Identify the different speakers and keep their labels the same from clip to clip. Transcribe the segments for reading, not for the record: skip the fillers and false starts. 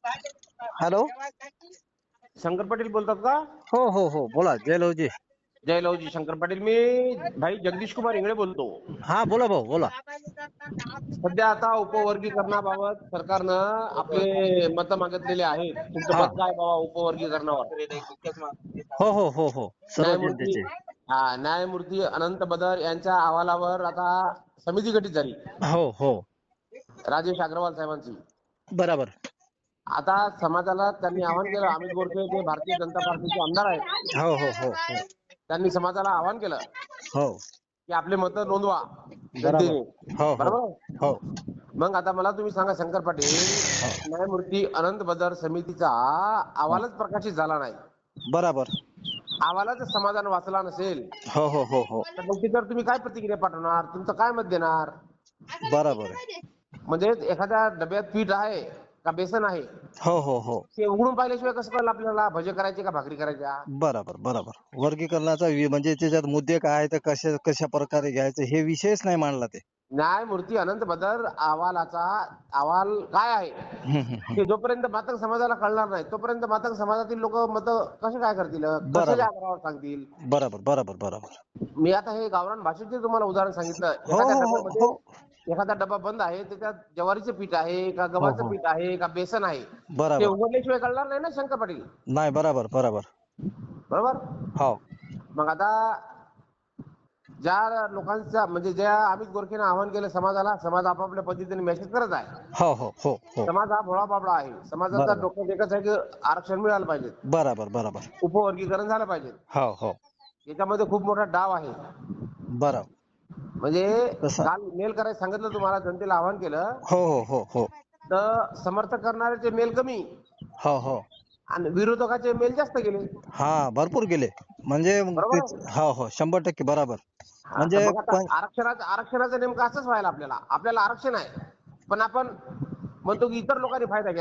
Speaker 1: Hello.
Speaker 2: Shankar Patil बोलतात का?
Speaker 1: हो हो हो, बोला जयलवजी.
Speaker 2: जयलवजी शंकर पाटील, मी भाई जगदीश कुमार इंगळे बोलतो.
Speaker 1: हा बोला भाऊ, बोला.
Speaker 2: सध्या आता उपवर्गीकरणाबाबत सरकारनं आपले मत मागितलेले आहेत. तुमचं
Speaker 1: हा.
Speaker 2: मत काय बाबा उपवर्गीकरणावर?
Speaker 1: हो हो हो हो, सर्व
Speaker 2: न्यायमूर्ती
Speaker 1: जनतेचे.
Speaker 2: न्यायमूर्ती अनंत बदर यांच्या अहवालावर आता समिती गठीत झाली,
Speaker 1: हो हो,
Speaker 2: राजेश अग्रवाल साहेबांची.
Speaker 1: बरोबर.
Speaker 2: आता समाजाला त्यांनी आवाहन केलं, अमित गोरखे ते भारतीय जनता पार्टीचे आमदार आहेत,
Speaker 1: हो हो हो हो
Speaker 2: त्यांनी समाजाला आवाहन केलं
Speaker 1: हो,
Speaker 2: की आपले मत नोंदवा
Speaker 1: बरोबर.
Speaker 2: जनतेने.
Speaker 1: हो हो
Speaker 2: बरोबर.
Speaker 1: हो
Speaker 2: मग आता मला तुम्ही सांगा शंकर पाटील, न्यायमूर्ती अनंत बदर समितीचा अहवालच प्रकाशित झाला नाही.
Speaker 1: बरोबर.
Speaker 2: अहवालाचं समाधान वाचला नसेल
Speaker 1: हो हो हो हो,
Speaker 2: तर मग त्याच्यावर तुम्ही काय प्रतिक्रिया पाठवणार? तुमचं काय मत देणार?
Speaker 1: बरोबर आहे.
Speaker 2: म्हणजे एखाद्या डब्यात पीठ आहे का बेसन आहे
Speaker 1: हो हो हो,
Speaker 2: ते उघडून पाहिल्याशिवाय कसं कळलं आपल्याला भजे करायचे का भाकरी करायच्या?
Speaker 1: बरोबर बरोबर. वर्गीकरणाचा म्हणजे त्याच्यात मुद्दे काय आहेत, कशा कशा प्रकारे घ्यायचं हे विषयच नाही मांडला ते.
Speaker 2: न्यायमूर्ती अनंत बदर अहवालाचा अहवाल काय आहे ते जोपर्यंत मातंग समाजाला कळणार नाही तोपर्यंत मातंग समाजातील लोक मत कसे काय करतील, कशाच्या
Speaker 1: बरोबर
Speaker 2: आधारावर सांगतील?
Speaker 1: बरोबर बरोबर बरोबर.
Speaker 2: मी आता हे गावरान भाषेचे तुम्हाला उदाहरण सांगितलं.
Speaker 1: हो
Speaker 2: एखाद्या
Speaker 1: हो हो
Speaker 2: डब्यामध्ये
Speaker 1: हो
Speaker 2: एखादा डबा बंद आहे, त्याच्यात ज्वारीचं पीठ आहे का
Speaker 1: हो
Speaker 2: गव्हाचं
Speaker 1: हो,
Speaker 2: पीठ आहे का बेसन आहे ते
Speaker 1: बरोबर.
Speaker 2: उघडल्याशिवाय कळणार नाही ना शंकर पाटील.
Speaker 1: नाही, बरोबर बरोबर.
Speaker 2: बरोबर.
Speaker 1: हो
Speaker 2: मग आता ज्या लोकांचा म्हणजे ज्या अमित गोरखेनं आवाहन केलं समाजाला, समाज आपापल्या पद्धतीने मेसेज करत आहे.
Speaker 1: हो हो हो हो,
Speaker 2: समाज हा भोळा बाबडा आहे. समाजाचा
Speaker 1: बरोबर
Speaker 2: डोक्यात एकच आहे की आरक्षण मिळालं पाहिजे,
Speaker 1: बरोबर बरोबर.
Speaker 2: उपवर्गीकरण झालं पाहिजे.
Speaker 1: हो हो,
Speaker 2: याच्यामध्ये खूप मोठा डाव आहे.
Speaker 1: बरोबर.
Speaker 2: म्हणजे
Speaker 1: तसं.
Speaker 2: काल मेल करायला सांगितलं तुम्हाला, जनतेला आवाहन केलं
Speaker 1: हो हो हो हो
Speaker 2: तर समर्थक करणाऱ्याचे मेल कमी
Speaker 1: हो हो,
Speaker 2: आणि विरोधकाचे मेल जास्त गेले.
Speaker 1: हा भरपूर गेले. म्हणजे मग
Speaker 2: बरोबर
Speaker 1: तेच.
Speaker 2: आहे.
Speaker 1: हो हो, 100% बरोबर.
Speaker 2: हा, तर
Speaker 1: म्हणजे
Speaker 2: मग आता आरक्षणाचं नेमकं असंच व्हायला आपल्याला आरक्षण आहे पण आपण म्हणतो की इतर लोकांनी फायदा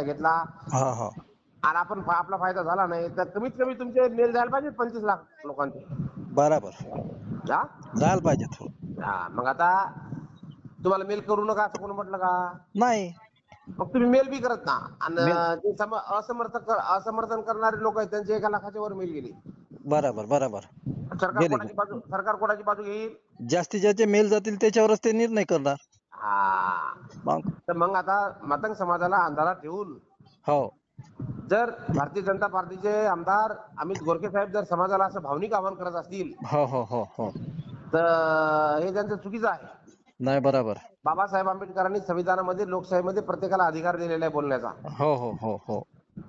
Speaker 2: घेतला
Speaker 1: हा हा,
Speaker 2: आणि आपण आपला फायदा झाला नाही. तर कमीत कमी तुमचे मेल जायला पाहिजे 25 लाख लोकांचे.
Speaker 1: बरोबर.
Speaker 2: हा?
Speaker 1: जायला पाहिजेत. हो.
Speaker 2: मग आता तुम्हाला मेल करू नका असं कोण म्हटलं का?
Speaker 1: नाही.
Speaker 2: मग तुम्ही मेल बी करत ना. आणि
Speaker 1: मेल.
Speaker 2: ते असमर्थन करणारे लोक आहेत त्यांचे 1 लाखाच्या वर मेल गेले.
Speaker 1: बरोबर बरोबर. गेले गेले.
Speaker 2: सरकार कोणाची बाजू घेईल?
Speaker 1: जास्तीत जास्त मेल जातील त्याच्यावरच ते निर्णय करणार.
Speaker 2: हा.
Speaker 1: मग.
Speaker 2: तर मग आता मातंग समाजाला अंधारात ठेवून
Speaker 1: हो
Speaker 2: जर भारतीय जनता पार्टीचे आमदार अमित गोरखे साहेब जर समाजाला असं भावनिक आवाहन करत असतील
Speaker 1: हो हो हो हो,
Speaker 2: तर हे त्यांचं चुकीचं आहे.
Speaker 1: नाही, बरोबर.
Speaker 2: बाबासाहेब आंबेडकरांनी संविधानामध्ये लोकशाहीमध्ये प्रत्येकाला अधिकार दिलेला आहे बोलण्याचा.
Speaker 1: हो हो हो हो,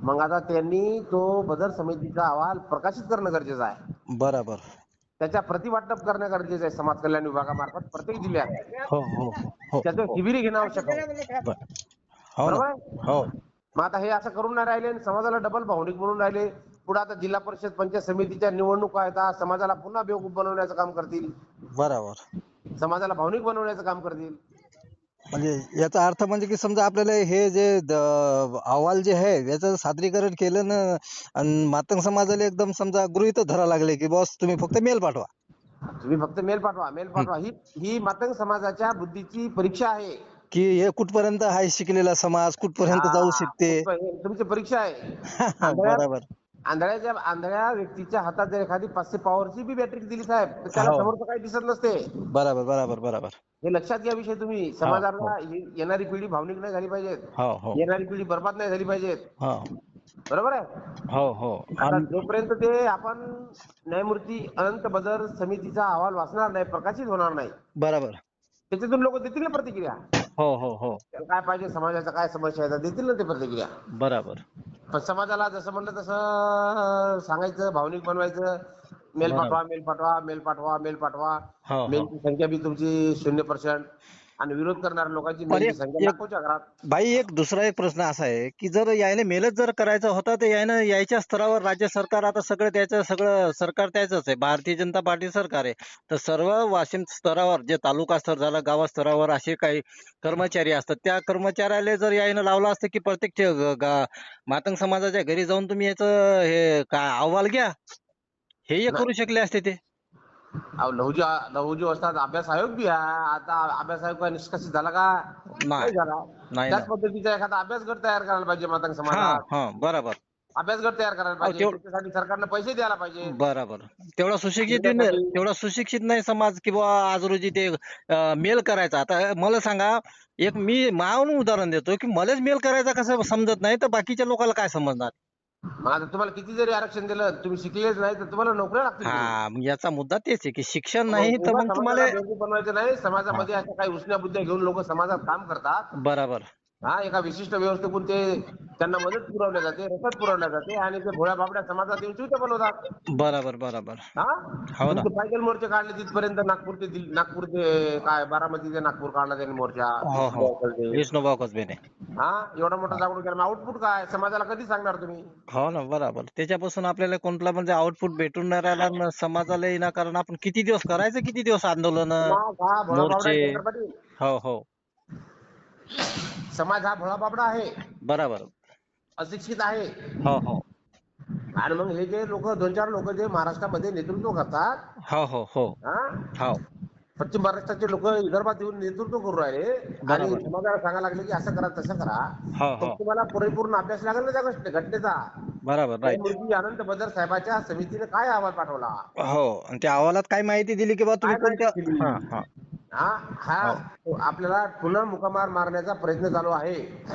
Speaker 2: मग आता त्यांनी तो बदर समितीचा अहवाल प्रकाशित करणं गरजेचं आहे.
Speaker 1: बरोबर.
Speaker 2: त्याच्या प्रतिवाटप करणं गरजेचं आहे समाज कल्याण विभागामार्फत प्रत्येक जिल्ह्यात.
Speaker 1: हो हो हो
Speaker 2: त्याचं
Speaker 1: हो,
Speaker 2: शिबिरी घेणं आवश्यक आहे.
Speaker 1: हो ना.
Speaker 2: बरोबर आहे.
Speaker 1: हो
Speaker 2: मग आता हे असं करून नाही राहिले, समाजाला डबल भावनिक म्हणून राहिले. पुढे आता जिल्हा परिषद पंचायत समितीच्या निवडणुका आहेत, समाजाला पुन्हा बेवकूफ बनवण्याचं काम करतील,
Speaker 1: बरोबर.
Speaker 2: समाजाला भावनिक बनवण्याचं काम करतील.
Speaker 1: म्हणजे याचा अर्थ म्हणजे की समजा आपल्याला हे जे अहवाल जे आहे याचं सादरीकरण केलं ना, आणि मातंग समाजाला एकदम समजा गृहीत धरा लागले की बॉस तुम्ही फक्त मेल पाठवा.
Speaker 2: तुम्ही फक्त मेल पाठवा. ही मातंग समाजाच्या बुद्धीची परीक्षा आहे
Speaker 1: की हे कुठपर्यंत आहे शिकलेला समाज, कुठपर्यंत जाऊ शकते.
Speaker 2: तुमची परीक्षा आहे.
Speaker 1: बरोबर.
Speaker 2: आंधळ्या व्यक्तीच्या हातात जर एखादी 500 पॉवरची बी बॅटरी दिली साहेब तर त्याला
Speaker 1: हो,
Speaker 2: समोरचं काही दिसत नसते.
Speaker 1: बरोबर बरोबर बरोबर.
Speaker 2: हे लक्षात घ्या विषय तुम्ही.
Speaker 1: हो हो
Speaker 2: समाजाला येणारी पिढी भावनिक नाही झाली पाहिजे,
Speaker 1: हो हो
Speaker 2: येणारी पिढी बर्बाद नाही झाली पाहिजे.
Speaker 1: हो
Speaker 2: बरोबर आहे.
Speaker 1: हो हो,
Speaker 2: आता जोपर्यंत ते आपण न्यायमूर्ती अनंत बदर समितीचा अहवाल वाचणार नाही, प्रकाशित होणार नाही,
Speaker 1: बरोबर.
Speaker 2: त्याच्यातून लोक देतील ना प्रतिक्रिया.
Speaker 1: हो हो हो,
Speaker 2: त्याला काय पाहिजे, समाजाच्या काय समस्या आहेत देतील ना ते प्रतिक्रिया.
Speaker 1: बरोबर
Speaker 2: पण समाजाला जसं म्हणलं तसं सांगायचं, भावनिक बनवायचं. मेल
Speaker 1: बरोबर.
Speaker 2: पाठवा, मेल पाठवा, मेल पाठवा, मेल पाठवा.
Speaker 1: हो हो.
Speaker 2: मेलची संख्या बी तुमची 0% आणि विरोध करणाऱ्या लोकांची
Speaker 1: पण
Speaker 2: मेलची
Speaker 1: एक
Speaker 2: संख्या
Speaker 1: एक
Speaker 2: लाखोच्या घरात.
Speaker 1: भाई, एक दुसरा एक प्रश्न असा आहे की जर यायने मेलच जर करायचा होता तर यायनं यायच्या स्तरावर राज्य सरकार आता सगळं सरकार त्याचंच आहे, भारतीय जनता पार्टी सरकार आहे. तर सर्व वाशिम स्तरावर जे तालुका स्तर झालं, गावा स्तरावर असे काही कर्मचारी असतात, त्या कर्मचाऱ्याला जर यायनं लावलं असतं की प्रत्येक मातंग समाजाच्या घरी जाऊन तुम्ही याचं हे काय अहवाल घ्या, हे करू शकले असते ते.
Speaker 2: अहो लहुजी वस्ताद अभ्यास आयोग बी आहे. आता अभ्यास आयोग काय निष्कासित झाला का?
Speaker 1: नाही
Speaker 2: नाही झाला.
Speaker 1: नाही ना.
Speaker 2: त्याच पद्धतीचा एखादा अभ्यास गट तयार करायला पाहिजे मातंग
Speaker 1: हा
Speaker 2: समाजात.
Speaker 1: हा बरोबर.
Speaker 2: अभ्यास गट तयार करायला
Speaker 1: अहो
Speaker 2: पाहिजे. त्याच्यासाठी सरकारनं पैसे द्यायला पाहिजे.
Speaker 1: बरोबर.
Speaker 2: त्याच्यासाठी
Speaker 1: तेवढा सुशिक्षित नाही समाज की बुवा आज रोजी ते मेल करायचा. आता मला सांगा, एक मी मावून उदाहरण देतो की मलाच मेल करायचा कसं समजत नाही, तर बाकीच्या लोकांना काय समजणार?
Speaker 2: मग आता तुम्हाला किती जरी आरक्षण दिलं, तुम्ही शिकलेच नाही तर तुम्हाला नोकऱ्या लागतील की नाही?
Speaker 1: हा, मग याचा मुद्दा तेच आहे की शिक्षण
Speaker 2: मग
Speaker 1: नाही तर
Speaker 2: उभा
Speaker 1: मग तुम्हाला.
Speaker 2: समाजाला बेवकूफ बनवायचं नाही.
Speaker 1: हा,
Speaker 2: समाजामध्ये अशा काही उसण्या बुद्ध्या घेऊन लोक समाजात काम करतात.
Speaker 1: बरोबर
Speaker 2: एका विशिष्ट व्यवस्थेतून ते त्यांना मदत पुरवल्या जाते, रसद पुरवल्या जाते आणि ते भोळ्या बाबड्या समाजात येऊन चिवटे बनवतात.
Speaker 1: बरोबर बरोबर.
Speaker 2: हा
Speaker 1: हो ना.
Speaker 2: तुमचे पायदल मोर्चे काढले तिथपर्यंत नागपूर ते काय बारामती ते नागपूर काढला त्यांनी मोर्चा.
Speaker 1: हो हो. विष्णुभाऊ कसबेने.
Speaker 2: हा एवढा मोठा जागरूक केला. आउटपुट काय समाजाला कधी सांगणार तुम्ही?
Speaker 1: हो ना, बरोबर. त्याच्यापासून आपल्याला कोणता म्हणजे आउटपुट भेटून नाही राहिला न समाजाला येईना, कारण आपण किती दिवस करायचं, किती दिवस आंदोलन,
Speaker 2: समाज हा भोळा बाबडा
Speaker 1: मोर्चे.
Speaker 2: आहे शंकर पाटील.
Speaker 1: हो हो.
Speaker 2: समाज हा भोळा बाबडा आहे,
Speaker 1: बरोबर.
Speaker 2: अशिक्षित आहे.
Speaker 1: हो हो.
Speaker 2: आणि मग हे जे लोक 2-4 लोक जे महाराष्ट्रामध्ये नेतृत्व करतात,
Speaker 1: हो हो हो.
Speaker 2: हा
Speaker 1: हो.
Speaker 2: पश्चिम महाराष्ट्राचे लोक विदर्भात येऊन नेतृत्व करू राहिले आणि
Speaker 1: बरोबर.
Speaker 2: समाजाला सांगायला लागले की असं करा तसं करा.
Speaker 1: हो
Speaker 2: मग
Speaker 1: हो.
Speaker 2: तुम्हाला परिपूर्ण अभ्यास लागेल ना त्या घटनेचा.
Speaker 1: बरोबर, राईट.
Speaker 2: न्यायमूर्ती अनंत बदर साहेबाच्या समितीने काय अहवाल पाठवला,
Speaker 1: हो, आणि त्या अहवालात काय माहिती दिली की बा तुम्ही
Speaker 2: काय
Speaker 1: कोणत्या.
Speaker 2: माहिती दिली?
Speaker 1: हा हा.
Speaker 2: हा
Speaker 1: हो.
Speaker 2: आपल्याला पुन्हा मुकामार मारण्याचा प्रयत्न चालू आहे.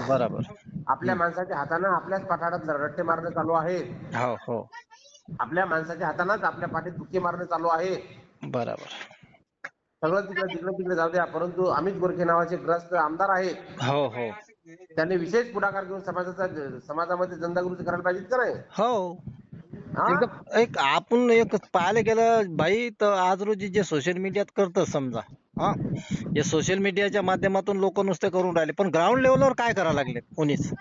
Speaker 1: बरोबर.
Speaker 2: आपल्या माणसाच्या हातानं आपल्याच पाठाडात रट्टे मारणं चालू आहे.
Speaker 1: हो हो.
Speaker 2: आपल्या माणसाच्या हातानंच आपल्या पाठीत बुक्के मारणं चालू आहे.
Speaker 1: बरोबर.
Speaker 2: सगळं तिकडे जाऊ द्या, परंतु अमित गोरखे नावाचे ग्रस्त आमदार आहेत,
Speaker 1: हो हो.
Speaker 2: त्यांनी विशेष पुढाकार घेऊन समाजामध्ये जनजागृती करायला पाहिजे का नाही?
Speaker 1: हो.
Speaker 2: हा
Speaker 1: एकदम आपण पाहायला गेलं भाई, तर आज रोजी जे सोशल मीडियात करतं समजा, हा, हे सोशल मीडियाच्या माध्यमातून लोक नुसते करून राहिले, पण ग्राउंड लेवलवर काय करायला लागले कोणीच.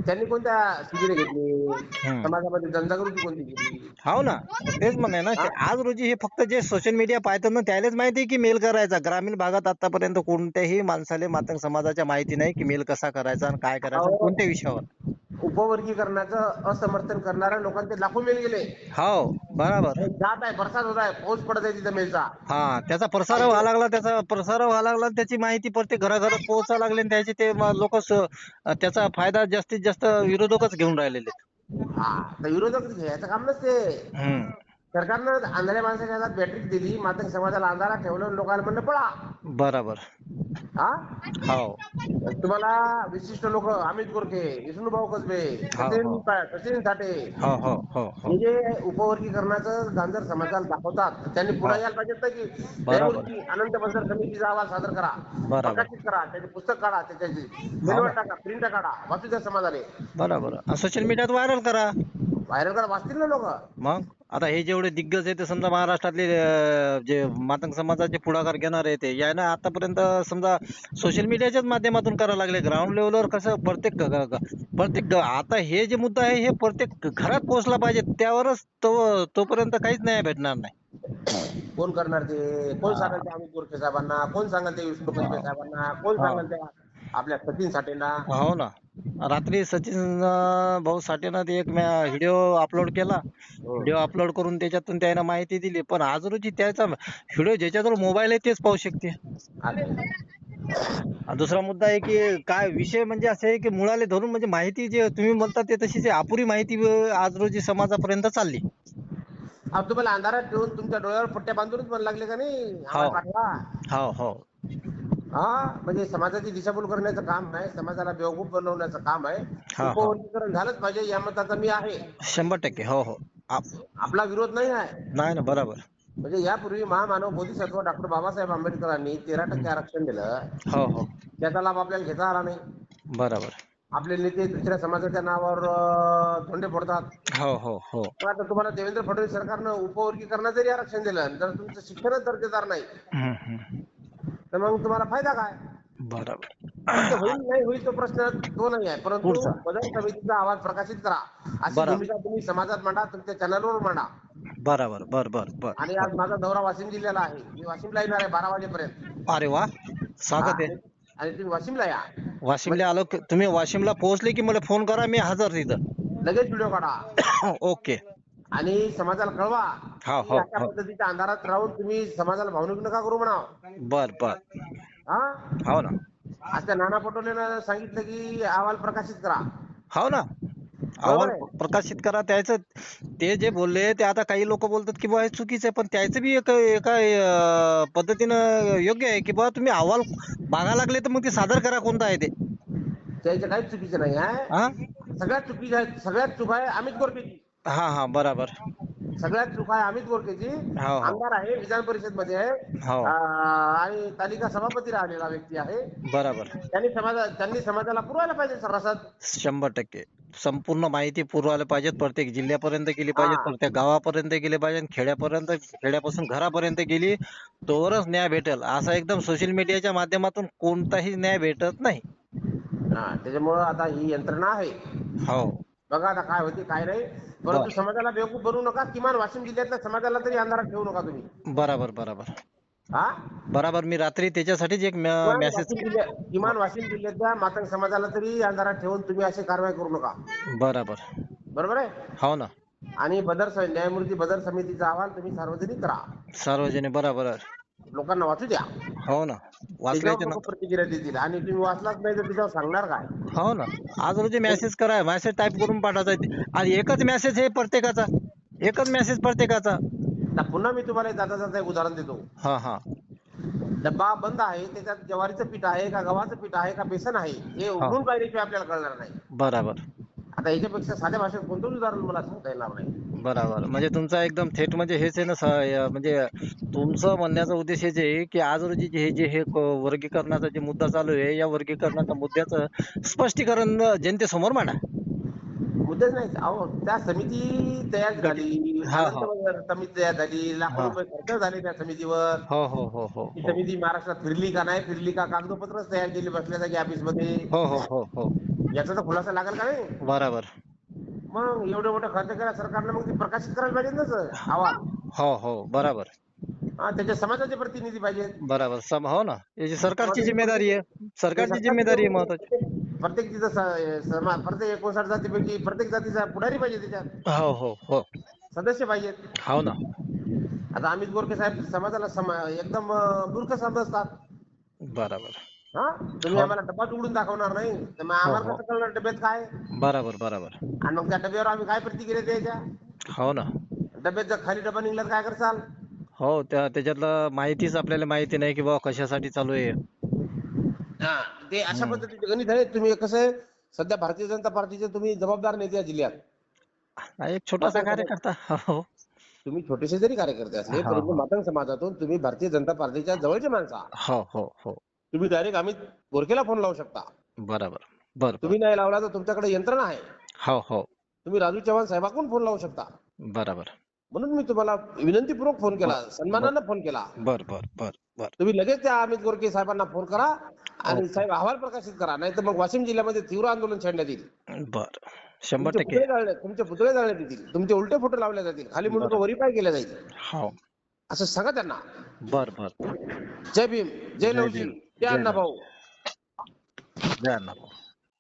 Speaker 2: त्यांनी कोणत्या शिबिरे घेतली,
Speaker 1: हम्म.
Speaker 2: समाजामध्ये जनजागृती कोणती केली?
Speaker 1: हो ना, तेच म्हणे ना
Speaker 2: हा
Speaker 1: की आज रोजी हे फक्त जे सोशल मीडिया पाहतात ना त्यालाच माहिती आहे की मेल करायचा. ग्रामीण भागात आतापर्यंत कोणत्याही माणसाला मातंग समाजाच्या माहिती नाही की मेल कसा करायचा आणि काय करायचं आणि
Speaker 2: अहो,
Speaker 1: कोणत्या विषयावर.
Speaker 2: उपवर्गीकरणाचं असमर्थन करणाऱ्या लोकांचे लाखो मेल गेले.
Speaker 1: हो बरोबर.
Speaker 2: जात आहे, बरसात होत आहे, पाऊस पडत आहे तिथं मेलचा.
Speaker 1: हा, त्याचा प्रसार व्हायला लागला, त्याची माहिती प्रत्येक घराघरात पोहोचायला लागली आणि त्याचे ते लोक त्याचा फायदा जास्तीत जास्त विरोधकच घेऊन राहिलेले आहेत.
Speaker 2: तर विरोधक घ्यायचं काम नसते.
Speaker 1: हम्म.
Speaker 2: सरकारनं आंधळ्या माणसाच्या हातात बॅटरी दिली, मात्र समाजाला अंधारात ठेवलं, लोकांना म्हणलं पळा.
Speaker 1: बरोबर.
Speaker 2: हा
Speaker 1: हो
Speaker 2: तुम्हाला विशिष्ट लोक अमित गोरखे, विष्णुभाऊ कसबे,
Speaker 1: हो हो
Speaker 2: सचिन साठे
Speaker 1: हो हो हो हो.
Speaker 2: हे जे उपवर्गीकरणाचं गांजर समाजाला दाखवतात, त्यांनी पुढे यायला पाहिजेत ना की
Speaker 1: बरोबर.
Speaker 2: न्यायमूर्ती अनंत बंदर समितीचा अहवाल सादर करा,
Speaker 1: बरोबर.
Speaker 2: प्रकाशित करा, त्याचे पुस्तक काढा, त्याच्याची
Speaker 1: हो
Speaker 2: मेलवर
Speaker 1: ना.
Speaker 2: टाका, प्रिंट काढा, वाचू द्या समाजाने.
Speaker 1: बरोबर. सोशल मीडियात व्हायरल करा.
Speaker 2: व्हायरल करा, वाचतील ना लोक.
Speaker 1: मग आता हे जेवढे दिग्गज आहेत ते समजा महाराष्ट्रातले जे मातंग समाजाचे पुढाकार घेणार आहे ते यानं आतापर्यंत समजा सोशल मीडियाच्याच माध्यमातून करायला लागले. ग्राउंड लेवलवर कसं प्रत्येक आता हे जे मुद्दा आहे हे प्रत्येक घरात पोहोचला पाहिजे, त्यावरच तोपर्यंत काहीच नाही भेटणार नाही.
Speaker 2: कोण करणार ते? कोण सांगाल त्या अमित गोरखे साहेबांना? कोण सांगाल ते विष्णू कसबे साहेबांना? कोण
Speaker 1: हा.
Speaker 2: सांगाल त्या आपल्या सचिन साठेंना?
Speaker 1: हो ना. रात्री सचिन भाऊ साठेनं ते एक व्हिडिओ अपलोड केला. व्हिडिओ अपलोड करून त्याच्यातून त्यानं माहिती दिली, पण आज रोजी त्याचा व्हिडिओ ज्याच्याजवळ मोबाईल आहे तेच पाहू शकते.
Speaker 2: आले.
Speaker 1: दुसरा मुद्दा आहे की काय विषय म्हणजे असे आहे की मुळाले धरून म्हणजे माहिती जे तुम्ही म्हणता ते तशी अपुरी माहिती आज रोजी समाजापर्यंत चालली.
Speaker 2: अब तुम्हाला अंधारात ठेवून तुमच्या डोळ्यावर पट्ट्या बांधूनच म्हणू लागले का नाही आम्हाला
Speaker 1: हो
Speaker 2: पाठवा?
Speaker 1: हो हो.
Speaker 2: म्हणजे समाजाची दिशाभूल करण्याचं काम आहे, समाजाला बेवकूफ बनवण्याचं काम आहे.
Speaker 1: हा.
Speaker 2: उपवर्गीकरण झालंच पाहिजे या मताचा मी आहे.
Speaker 1: 100% हो हो.
Speaker 2: आपला विरोध नाही आहे.
Speaker 1: नाही ना, बरोबर.
Speaker 2: म्हणजे यापूर्वी महामानव बोधिसत्व डॉक्टर बाबासाहेब आंबेडकरांनी 13% आरक्षण दिलं.
Speaker 1: हो हो.
Speaker 2: त्याचा लाभ आपल्याला घेता आला नाही.
Speaker 1: बरोबर.
Speaker 2: आपले नेते दुसऱ्या समाजाच्या नावावर धोंडे फोडतात.
Speaker 1: हो हो हो.
Speaker 2: पण आता तुम्हाला देवेंद्र फडणवीस सरकारनं उपवर्गीकरणात जरी आरक्षण दिलं तर तुमचं शिक्षणच दर्जेदार नाही, तर मग तुम्हाला फायदा काय?
Speaker 1: बरोबर.
Speaker 2: फक्त होईल नाही होईल तो प्रश्न तो नाही आहे, परंतु
Speaker 1: पुढचा.
Speaker 2: बदल समितीचा अहवाल प्रकाशित करा अशी
Speaker 1: बरोबर.
Speaker 2: भूमिका तुम्ही समाजात मांडा, तुमच्या चॅनलवर मांडा.
Speaker 1: बरोबर. बर बर बर.
Speaker 2: आणि आज माझा दौरा वाशिम जिल्ह्याला आहे, मी वाशिमला येणार आहे 12 वाजेपर्यंत.
Speaker 1: अरे वा, स्वागत आहे.
Speaker 2: आणि तुम्ही वाशिमला या,
Speaker 1: वाशिमला आलो तुम्ही वाशिमला पोहोचले की मला फोन करा, मी हजर तिथं.
Speaker 2: लगेच व्हिडिओ काढा.
Speaker 1: ओके.
Speaker 2: आणि समाजाला कळवा
Speaker 1: हो
Speaker 2: की
Speaker 1: हो
Speaker 2: अशा
Speaker 1: हो
Speaker 2: पद्धतीच्या अंधारात राहून तुम्ही समाजाला भावनिक नका करू म्हणा.
Speaker 1: बर बर
Speaker 2: हा,
Speaker 1: हो ना
Speaker 2: आज त्या नाना पटोलेनं सांगितलं की अहवाल प्रकाशित करा.
Speaker 1: हो ना
Speaker 2: बरोबर
Speaker 1: अहवाल
Speaker 2: आहे.
Speaker 1: प्रकाशित करा त्याचं. ते जे बोलले ते आता काही लोक बोलतात की बा हे चुकीचं आहे, पण त्याचं बी एका एका पद्धतीनं योग्य आहे की बा तुम्ही अहवाल मागा लागले तर मग ते सादर करा कोणता आहे ते.
Speaker 2: त्याचं काहीच चुकीचं नाही आहे.
Speaker 1: हा
Speaker 2: सगळ्यात चुकीचं आहे, सगळ्यात चूक आहे अमित गोरखेची.
Speaker 1: हा हा बराबर.
Speaker 2: सगळ्यात चूक आहे अमित गोरखेची.
Speaker 1: हो हो
Speaker 2: आमदार आहे, विधान परिषद मध्ये आहे,
Speaker 1: हो
Speaker 2: आणि तालिका सभापती राहिलेला व्यक्ती आहे.
Speaker 1: बराबर.
Speaker 2: त्यांनी समाजाला पुरवायला पाहिजे सरासर.
Speaker 1: 100% संपूर्ण माहिती पुरवायला पाहिजेत, प्रत्येक जिल्ह्यापर्यंत गेली
Speaker 2: हा,
Speaker 1: पाहिजे, प्रत्येक गावापर्यंत गेली पाहिजे, खेड्यापर्यंत, खेड्यापासून घरापर्यंत गेली तोवरच न्याय भेटेल. असा एकदम सोशल मीडियाच्या माध्यमातून कोणताही न्याय भेटत नाही.
Speaker 2: त्याच्यामुळं आता ही यंत्रणा आहे.
Speaker 1: हो
Speaker 2: बघा आता काय होते काय नाही.
Speaker 1: बर
Speaker 2: परंतु समाजाला बेवकूफ बनवू नका. किमान वाशिम जिल्ह्यातल्या समाजाला तरी अंधारात ठेवू नका तुम्ही.
Speaker 1: बराबर बराबर
Speaker 2: हा,
Speaker 1: बराबर. मी रात्री त्याच्यासाठीच एक मेसेज.
Speaker 2: किमान वाशिम जिल्ह्यातल्या मातंग समाजाला तरी अंधारात ठेवून तुम्ही अशी कारवाई करू नका.
Speaker 1: बराबर.
Speaker 2: बरोबर आहे.
Speaker 1: हो ना
Speaker 2: आणि न्यायमूर्ती बदर समितीचा अहवाल तुम्ही सार्वजनिक करा.
Speaker 1: सार्वजनिक बराबर.
Speaker 2: लोकांना वाचू द्या.
Speaker 1: हो ना
Speaker 2: त्याच्यावर
Speaker 1: वाचल्याच्या
Speaker 2: लोक
Speaker 1: नंतर.
Speaker 2: प्रतिक्रिया देतील. आणि तुम्ही वाचलाच नाही तर त्याच्यावर सांगणार काय?
Speaker 1: हो ना आज रोजी मेसेज करा, मेसेज टाईप करून पाठवायचा आहे. आणि एकच मेसेज आहे प्रत्येकाचा, एकच मेसेज प्रत्येकाचा.
Speaker 2: आता पुन्हा मी तुम्हाला जाता एक उदाहरण देतो.
Speaker 1: हा हा
Speaker 2: डब्बा बंद आहे, त्याच्यात ज्वारीचं पीठ आहे का गव्हाचं पीठ आहे का बेसन आहे हे
Speaker 1: हा
Speaker 2: उघडून पाहिल्याशिवाय आपल्याला कळणार नाही.
Speaker 1: बराबर
Speaker 2: आता याच्यापेक्षा साध्या भाषेत कोणतंच उदाहरण मला सांगता येणार नाही.
Speaker 1: बराबर. म्हणजे तुमचा एकदम थेट म्हणजे हेच आहे ना म्हणजे तुमचं म्हणण्याचा उद्देश हेच आहे की आज रोजी हे वर्गीकरणाचा जे मुद्दा चालू आहे, या वर्गीकरणाच्या मुद्द्याचं स्पष्टीकरण जनतेसमोर मांडा.
Speaker 2: मुद्देच नाही. अहो, त्या समिती तयार
Speaker 1: गटी
Speaker 2: झाली,
Speaker 1: हा हा
Speaker 2: अनंत समिती तयार झाली, लाखो
Speaker 1: हा
Speaker 2: रुपये खर्च झाले त्या समितीवर.
Speaker 1: हो हो हो हो
Speaker 2: ती
Speaker 1: हो
Speaker 2: समिती महाराष्ट्रात फिरली का नाही फिरली का, कागदोपत्रच तयार केली बसल्या जागी ऑफिस मध्ये.
Speaker 1: हो हो हो हो
Speaker 2: याचा तर खुलासा लागेल का नाही?
Speaker 1: बराबर.
Speaker 2: मग एवढे मोठे खर्च केला सरकारनं, मग ते प्रकाशित करायला पाहिजे ना सर अहवाल.
Speaker 1: हो हो बराबर
Speaker 2: त्याच्या समाजाचे प्रतिनिधी पाहिजेत.
Speaker 1: बराबर. हो ना याची सरकारची जिम्मेदारी आहे,
Speaker 2: ते
Speaker 1: सरकारची
Speaker 2: सरकारचे
Speaker 1: जिम्मेदारी आहे महत्वाची.
Speaker 2: प्रत्येक तिथं प्रत्येक 59 जातीपैकी प्रत्येक जातीचा पुढारी पाहिजे, त्याच्यात
Speaker 1: हो हो हो
Speaker 2: सदस्य पाहिजेत.
Speaker 1: हो ना
Speaker 2: आता अमित गोरखे साहेब समाजाला एकदम मूर्ख समजतात.
Speaker 1: बराबर.
Speaker 2: हा, तुम्ही
Speaker 1: हो
Speaker 2: आम्हाला डब्बाच उघडून दाखवणार नाही तर मग
Speaker 1: हो
Speaker 2: आम्हाला
Speaker 1: हो
Speaker 2: कसं कळणार डब्यात काय?
Speaker 1: बराबर बराबर.
Speaker 2: आणि मग त्या डब्यावर आम्ही काय प्रतिक्रिया द्यायच्या?
Speaker 1: हो ना
Speaker 2: डब्यात जर खाली डबा निघला तर काय करसाल?
Speaker 1: हो त्याच्यातलं माहितीच आपल्याला माहिती नाही की बाबा कशासाठी चालू आहे.
Speaker 2: हा, ते अशा
Speaker 1: हम्म.
Speaker 2: पद्धतीचे गणित आहे. तुम्ही कसं आहे, सध्या भारतीय जनता पार्टीचे तुम्ही जबाबदार नेते या जिल्ह्यात.
Speaker 1: हा, एक छोटासा
Speaker 2: मातंग समाज,
Speaker 1: कार्यकर्ता. हो
Speaker 2: तुम्ही छोटेसे जरी कार्यकर्ते असले
Speaker 1: हो
Speaker 2: तरी
Speaker 1: हो
Speaker 2: मातंग समाजातून तुम्ही भारतीय जनता पार्टीच्या जवळचे माणसं आहात.
Speaker 1: हो हो हो
Speaker 2: तुम्ही डायरेक्ट अमित गोरखेला फोन लावू शकता.
Speaker 1: बराबर बर बर.
Speaker 2: तुम्ही नाही लावला तर तुमच्याकडे यंत्रणा आहे.
Speaker 1: हो हो
Speaker 2: तुम्ही राजू चव्हाण साहेबांकडून फोन लावू शकता.
Speaker 1: बराबर
Speaker 2: म्हणून मी तुम्हाला विनंतीपूर्वक फोन केला,
Speaker 1: बर
Speaker 2: सन्मानानं फोन केला.
Speaker 1: बर बर बर बर.
Speaker 2: तुम्ही लगेच त्या अमित गोरखे साहेबांना फोन करा आणि
Speaker 1: ओके
Speaker 2: साहेब अहवाल प्रकाशित करा, नाही तर मग वाशिम जिल्ह्यामध्ये तीव्र आंदोलन छेडण्यात येईल.
Speaker 1: बर 100%.
Speaker 2: तुमचे पुतळे जाळण्यात येतील, तुमचे उलटे फोटो लावले जातील, खाली
Speaker 1: बर
Speaker 2: मुंडकं वरी पाय केल्या जाईल.
Speaker 1: हो
Speaker 2: असं सांगा त्यांना.
Speaker 1: बर बर.
Speaker 2: जय भीम, जय
Speaker 1: जय
Speaker 2: नवशी,
Speaker 1: भीम
Speaker 2: जय
Speaker 1: जय
Speaker 2: अण्णाभाऊ.
Speaker 1: जय अण्णा.